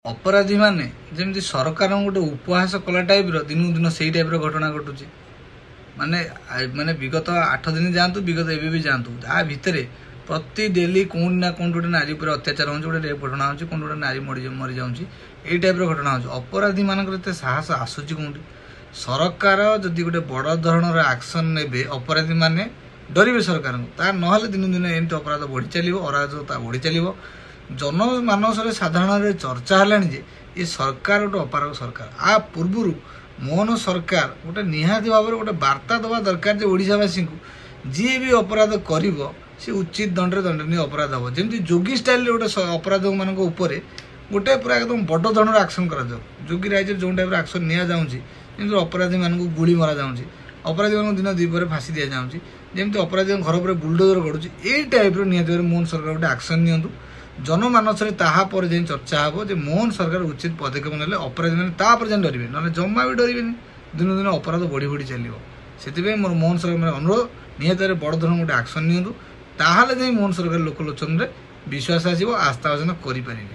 अपराधी माने जमी सरकार गोटे उपहास कला टाइप दिन दिन से टाइप घटना घटुची माने माने विगत 8 दिन जातु विगत एवं भी जातु आ भितर प्रति डेली कौन ना कौन गोटे नारी पर अत्याचार हो रेप घटना हो गोटे नारी मरी जाऊँगी यही टाइप घटना हो अपराधी मानक साहस आसूची कौटी सरकार जदि गोटे बड़ धरण एक्शन ने अपराधी माने डरवे सरकार ता ना दिन दिन एमती अपराध बढ़ी चलो अराजकता बढ़ी चलो जनमानस साधारण चर्चा है ये सरकार गोटे अपारक सरकार आ पूर्व मोहन सरकार गोटे निहाती भाव में गोटे वार्ता दवा दरकार जे ओडिशावासी को जी भी अपराध कर सी उचित दंडे दंडनीय अपराध हम जमी जोगी स्टाइल गोटे अपराध मान गोटे पूरा एकदम बड़ धरण एक्शन कर जोगी राज्य जो टाइप एक्शन नि जाऊँगी अपराधी मान गुली मरा जाऊँगी अपराधी मान दिन द्वीपर फाँसी दि जाऊँगी जमी अपराधी घर पर बुलडोजर गड़ुची यही टाइप निहाती मोहन सरकार गोटे एक्शन नि जनमानस तापर जाए चर्चा हे जो मोहन सरकार उचित पदक्षेप ना अपराधी मैंने जाए डरवे ना जमा भी डरवे दिन दिन अपराध बढ़ी बढ़ी चलो से मोर मोहन सरकार अनुरोध निहत बड़ धरण गोटे एक्शन नियंतु ताहले जाए मोहन सरकार लोकलोचन में विश्वास आसो आस्था आसन करें।